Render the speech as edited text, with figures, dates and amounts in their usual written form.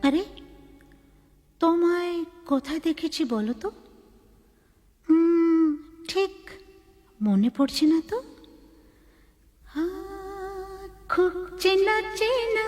আরে, তোমায় কোথায় দেখেছি বলো তো? ঠিক মনে পড়ছে না তো। খুব চেনা চেনা